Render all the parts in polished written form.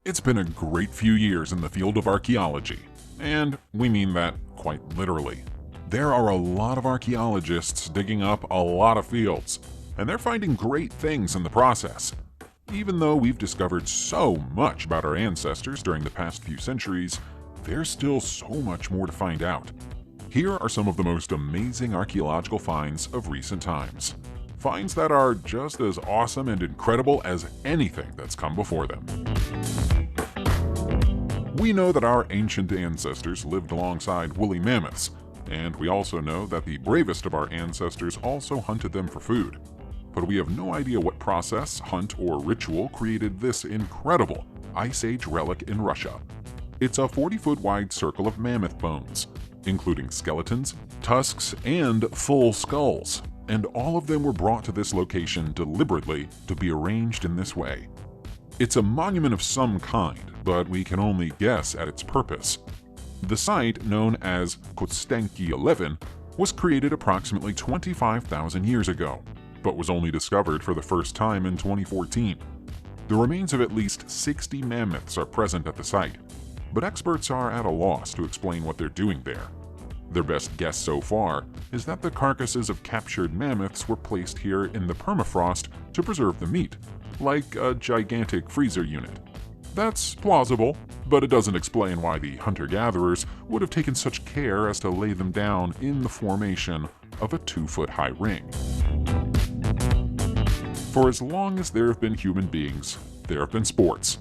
It's been a great few years in the field of archaeology, and we mean that quite literally. There are a lot of archaeologists digging up a lot of fields, and they're finding great things in the process. Even though we've discovered so much about our ancestors during the past few centuries, there's still so much more to find out. Here are some of the most amazing archaeological finds of recent times. Finds that are just as awesome and incredible as anything that's come before them. We know that our ancient ancestors lived alongside woolly mammoths, and we also know that the bravest of our ancestors also hunted them for food. But we have no idea what process, hunt, or ritual created this incredible Ice Age relic in Russia. It's a 40-foot wide circle of mammoth bones, including skeletons, tusks, and full skulls, and all of them were brought to this location deliberately to be arranged in this way. It's a monument of some kind, but we can only guess at its purpose. The site, known as Kostenki 11, was created approximately 25,000 years ago, but was only discovered for the first time in 2014. The remains of at least 60 mammoths are present at the site, but experts are at a loss to explain what they're doing there. Their best guess so far is that the carcasses of captured mammoths were placed here in the permafrost to preserve the meat, like a gigantic freezer unit. That's plausible, but it doesn't explain why the hunter-gatherers would have taken such care as to lay them down in the formation of a 2-foot-high ring. For as long as there have been human beings, there have been sports.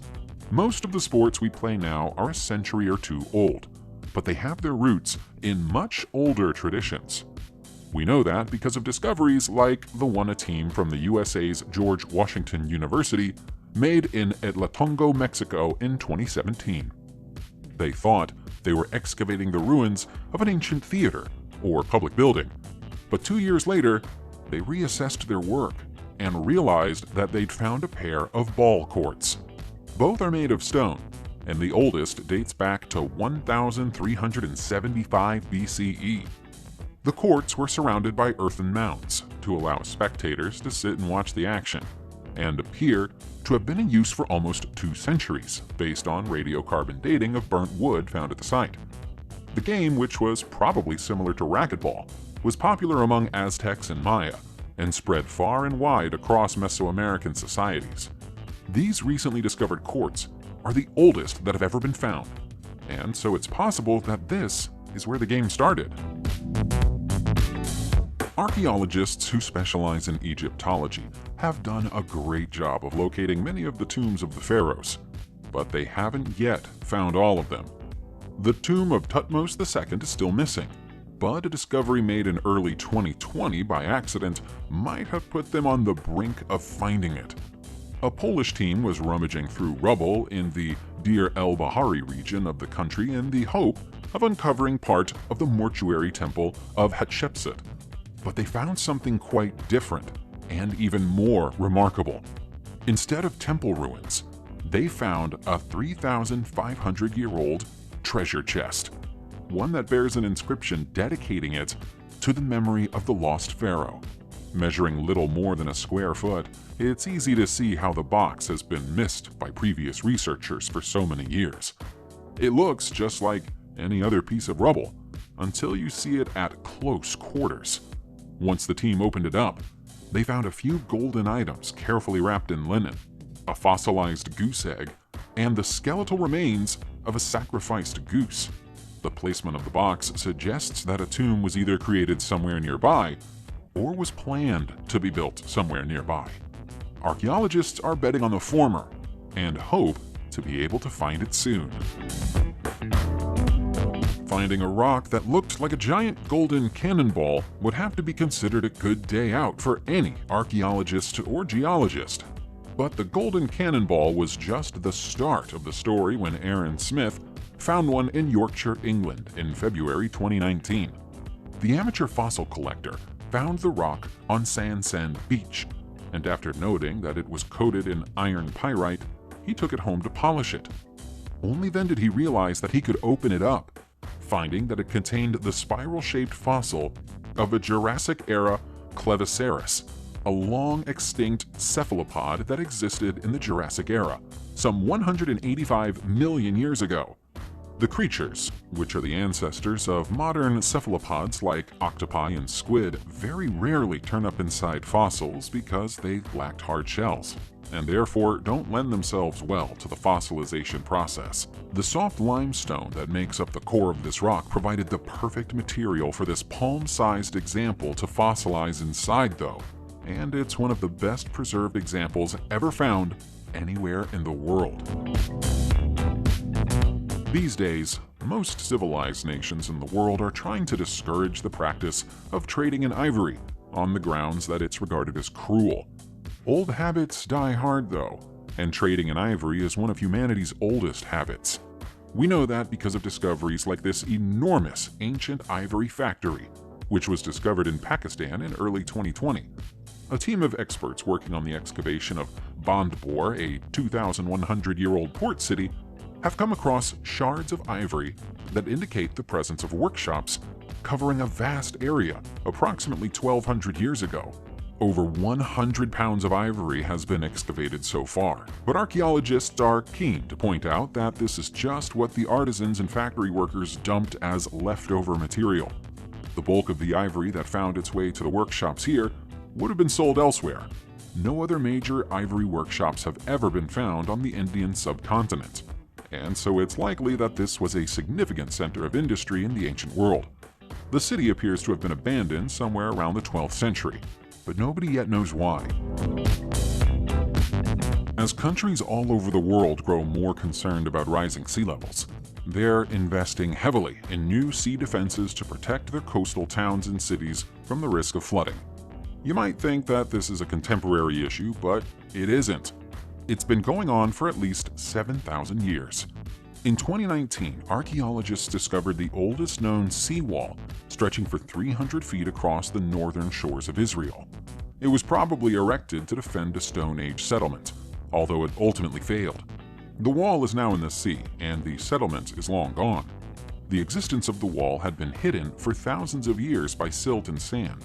Most of the sports we play now are a century or two old, but they have their roots in much older traditions. We know that because of discoveries like the one a team from the USA's George Washington University made in Etlatongo, Mexico in 2017. They thought they were excavating the ruins of an ancient theater or public building, but 2 years later, they reassessed their work and realized that they'd found a pair of ball courts. Both are made of stone, and the oldest dates back to 1375 BCE. The courts were surrounded by earthen mounds to allow spectators to sit and watch the action, and appear to have been in use for almost 2 centuries, based on radiocarbon dating of burnt wood found at the site. The game, which was probably similar to racquetball, was popular among Aztecs and Maya, and spread far and wide across Mesoamerican societies. These recently discovered courts are the oldest that have ever been found, and so it's possible that this is where the game started. Archaeologists who specialize in Egyptology have done a great job of locating many of the tombs of the pharaohs, but they haven't yet found all of them. The tomb of Thutmose II is still missing, but a discovery made in early 2020 by accident might have put them on the brink of finding it. A Polish team was rummaging through rubble in the Deir el-Bahari region of the country in the hope of uncovering part of the mortuary temple of Hatshepsut. But they found something quite different and even more remarkable. Instead of temple ruins, they found a 3,500-year-old treasure chest, one that bears an inscription dedicating it to the memory of the lost pharaoh. Measuring little more than a square foot, it's easy to see how the box has been missed by previous researchers for so many years. It looks just like any other piece of rubble, until you see it at close quarters. Once the team opened it up, they found a few golden items carefully wrapped in linen, a fossilized goose egg, and the skeletal remains of a sacrificed goose. The placement of the box suggests that a tomb was either created somewhere nearby or was planned to be built somewhere nearby. Archaeologists are betting on the former and hope to be able to find it soon. Finding a rock that looked like a giant golden cannonball would have to be considered a good day out for any archaeologist or geologist. But the golden cannonball was just the start of the story when Aaron Smith found one in Yorkshire, England in February 2019. The amateur fossil collector found the rock on Sandsend Beach, and after noting that it was coated in iron pyrite, he took it home to polish it. Only then did he realize that he could open it up, finding that it contained the spiral-shaped fossil of a Jurassic-era Cleviceras, a long-extinct cephalopod that existed in the Jurassic era, some 185 million years ago. The creatures, which are the ancestors of modern cephalopods like octopi and squid, very rarely turn up inside fossils because they lacked hard shells, and therefore don't lend themselves well to the fossilization process. The soft limestone that makes up the core of this rock provided the perfect material for this palm-sized example to fossilize inside though, and it's one of the best preserved examples ever found anywhere in the world. These days, most civilized nations in the world are trying to discourage the practice of trading in ivory on the grounds that it's regarded as cruel. Old habits die hard though, and trading in ivory is one of humanity's oldest habits. We know that because of discoveries like this enormous ancient ivory factory, which was discovered in Pakistan in early 2020. A team of experts working on the excavation of Bandpur, a 2,100-year-old port city, have come across shards of ivory that indicate the presence of workshops covering a vast area approximately 1,200 years ago. Over 100 pounds of ivory has been excavated so far, but archaeologists are keen to point out that this is just what the artisans and factory workers dumped as leftover material. The bulk of the ivory that found its way to the workshops here would have been sold elsewhere. No other major ivory workshops have ever been found on the Indian subcontinent, and so it's likely that this was a significant center of industry in the ancient world. The city appears to have been abandoned somewhere around the 12th century, but nobody yet knows why. As countries all over the world grow more concerned about rising sea levels, they're investing heavily in new sea defenses to protect their coastal towns and cities from the risk of flooding. You might think that this is a contemporary issue, but it isn't. It's been going on for at least 7,000 years. In 2019, archaeologists discovered the oldest known seawall, stretching for 300 feet across the northern shores of Israel. It was probably erected to defend a Stone Age settlement, although it ultimately failed. The wall is now in the sea, and the settlement is long gone. The existence of the wall had been hidden for thousands of years by silt and sand,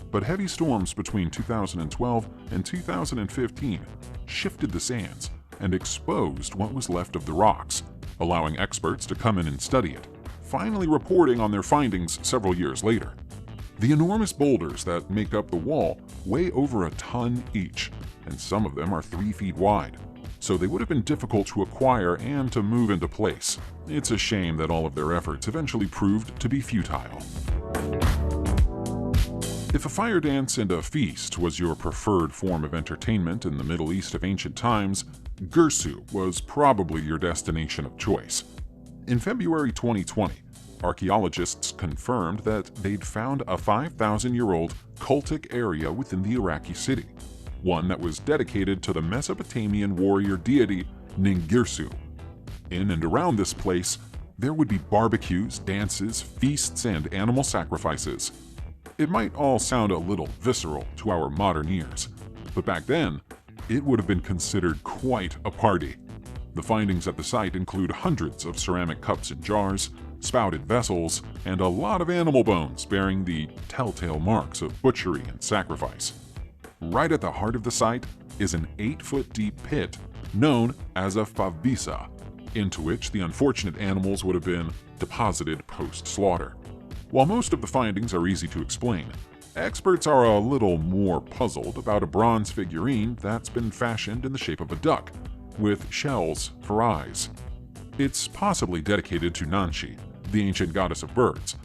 but heavy storms between 2012 and 2015 shifted the sands and exposed what was left of the rocks, allowing experts to come in and study it, finally reporting on their findings several years later. The enormous boulders that make up the wall weigh over a ton each, and some of them are 3 feet wide, so they would have been difficult to acquire and to move into place. It's a shame that all of their efforts eventually proved to be futile. If a fire dance and a feast was your preferred form of entertainment in the Middle East of ancient times, Girsu was probably your destination of choice. In February 2020, archaeologists confirmed that they'd found a 5,000-year-old cultic area within the Iraqi city, one that was dedicated to the Mesopotamian warrior deity Ningirsu. In and around this place, there would be barbecues, dances, feasts, and animal sacrifices. It might all sound a little visceral to our modern ears, but back then, it would have been considered quite a party. The findings at the site include hundreds of ceramic cups and jars, spouted vessels, and a lot of animal bones bearing the telltale marks of butchery and sacrifice. Right at the heart of the site is an 8-foot-deep pit known as a favbisa, into which the unfortunate animals would have been deposited post-slaughter. While most of the findings are easy to explain, experts are a little more puzzled about a bronze figurine that's been fashioned in the shape of a duck, with shells for eyes. It's possibly dedicated to Nanshi, the ancient goddess of birds,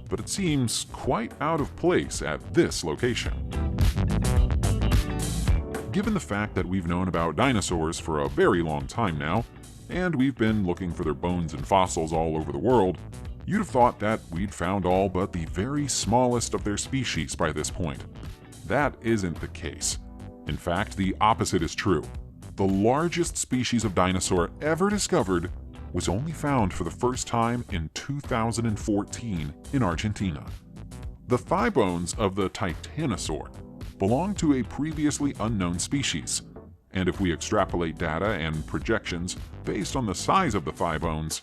but it seems quite out of place at this location. Given the fact that we've known about dinosaurs for a very long time now, and we've been looking for their bones and fossils all over the world, you'd have thought that we'd found all but the very smallest of their species by this point. That isn't the case. In fact, the opposite is true. The largest species of dinosaur ever discovered was only found for the first time in 2014 in Argentina. The thigh bones of the titanosaur belong to a previously unknown species, and if we extrapolate data and projections based on the size of the thigh bones,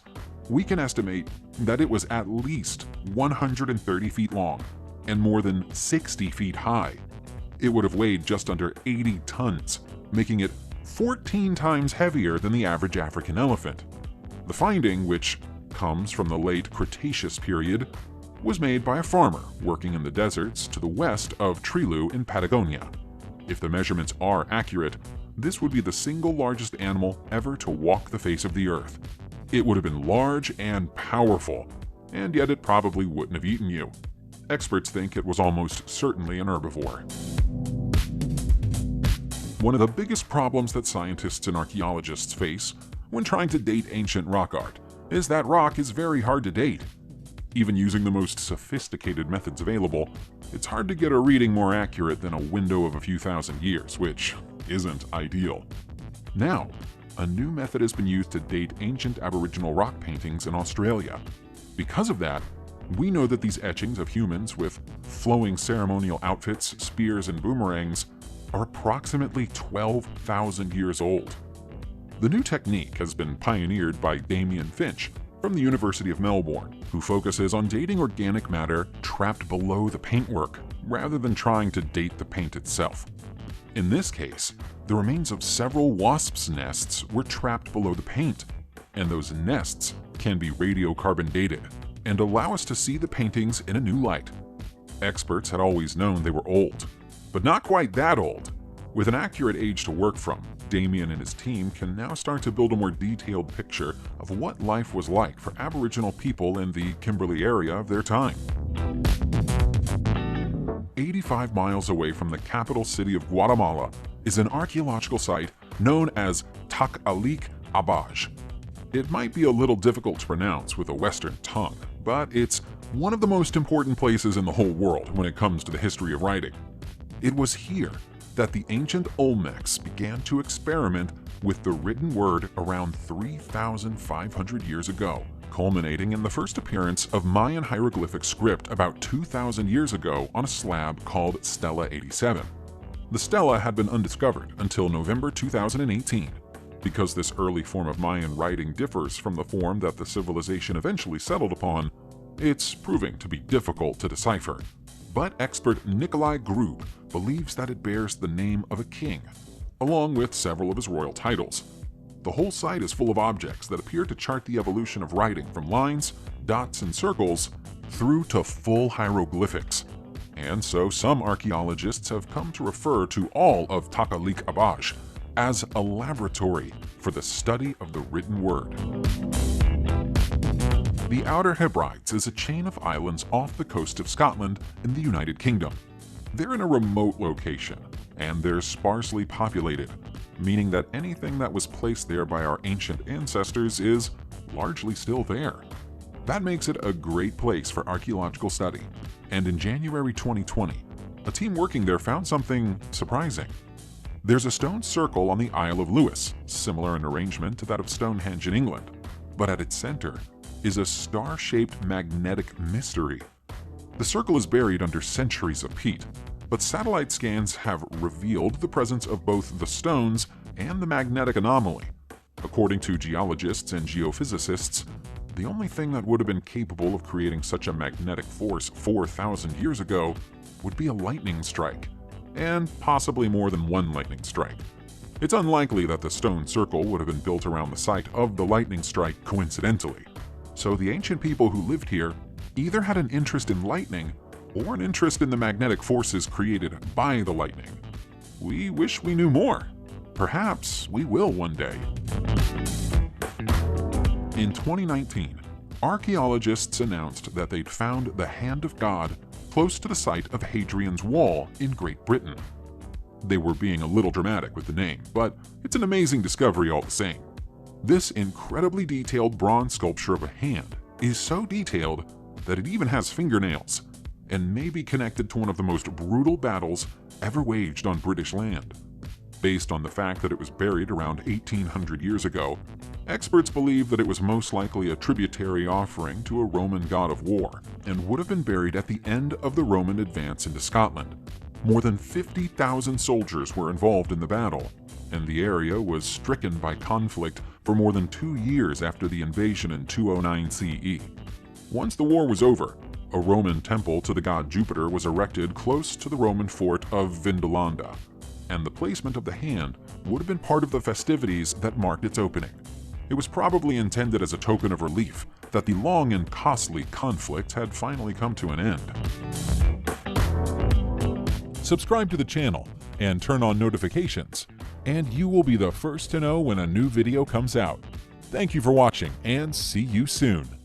we can estimate that it was at least 130 feet long and more than 60 feet high. It would have weighed just under 80 tons, making it 14 times heavier than the average African elephant. The finding, which comes from the late Cretaceous period, was made by a farmer working in the deserts to the west of Trilu in Patagonia. If the measurements are accurate, this would be the single largest animal ever to walk the face of the earth. It would have been large and powerful, and yet it probably wouldn't have eaten you. Experts think it was almost certainly an herbivore. One of the biggest problems that scientists and archaeologists face when trying to date ancient rock art is that rock is very hard to date. Even using the most sophisticated methods available, it's hard to get a reading more accurate than a window of a few thousand years, which isn't ideal. Now, a new method has been used to date ancient Aboriginal rock paintings in Australia. Because of that, we know that these etchings of humans with flowing ceremonial outfits, spears, and boomerangs are approximately 12,000 years old. The new technique has been pioneered by Damien Finch from the University of Melbourne, who focuses on dating organic matter trapped below the paintwork, rather than trying to date the paint itself. In this case, the remains of several wasps' nests were trapped below the paint, and those nests can be radiocarbon dated and allow us to see the paintings in a new light. Experts had always known they were old, but not quite that old. With an accurate age to work from, Damien and his team can now start to build a more detailed picture of what life was like for Aboriginal people in the Kimberley area of their time. 85 miles away from the capital city of Guatemala is an archaeological site known as Takalik Abaj. It might be a little difficult to pronounce with a Western tongue, but it's one of the most important places in the whole world when it comes to the history of writing. It was here that the ancient Olmecs began to experiment with the written word around 3,500 years ago, culminating in the first appearance of Mayan hieroglyphic script about 2,000 years ago on a slab called Stela 87. The stela had been undiscovered until November 2018. Because this early form of Mayan writing differs from the form that the civilization eventually settled upon, it's proving to be difficult to decipher. But expert Nikolai Grube believes that it bears the name of a king, along with several of his royal titles. The whole site is full of objects that appear to chart the evolution of writing from lines, dots, and circles through to full hieroglyphics. And so some archaeologists have come to refer to all of Takalik Abaj as a laboratory for the study of the written word. The Outer Hebrides is a chain of islands off the coast of Scotland in the United Kingdom. They're in a remote location, and they're sparsely populated, meaning that anything that was placed there by our ancient ancestors is largely still there. That makes it a great place for archaeological study, and in January 2020, a team working there found something surprising. There's a stone circle on the Isle of Lewis, similar in arrangement to that of Stonehenge in England, but at its center is a star-shaped magnetic mystery. The circle is buried under centuries of peat, but satellite scans have revealed the presence of both the stones and the magnetic anomaly. According to geologists and geophysicists, the only thing that would have been capable of creating such a magnetic force 4,000 years ago would be a lightning strike, and possibly more than one lightning strike. It's unlikely that the stone circle would have been built around the site of the lightning strike coincidentally. So the ancient people who lived here either had an interest in lightning or an interest in the magnetic forces created by the lightning. We wish we knew more. Perhaps we will one day. In 2019, archaeologists announced that they'd found the Hand of God close to the site of Hadrian's Wall in Great Britain. They were being a little dramatic with the name, but it's an amazing discovery all the same. This incredibly detailed bronze sculpture of a hand is so detailed that it even has fingernails, and may be connected to one of the most brutal battles ever waged on British land. Based on the fact that it was buried around 1,800 years ago, experts believe that it was most likely a tributary offering to a Roman god of war, and would have been buried at the end of the Roman advance into Scotland. More than 50,000 soldiers were involved in the battle, and the area was stricken by conflict for more than 2 years after the invasion in 209 CE. Once the war was over, A Roman temple to the god Jupiter was erected close to the Roman fort of Vindolanda, and the placement of the hand would have been part of the festivities that marked its opening. It was probably intended as a token of relief that the long and costly conflict had finally come to an end. Subscribe to the channel and turn on notifications, and you will be the first to know when a new video comes out. Thank you for watching, and see you soon.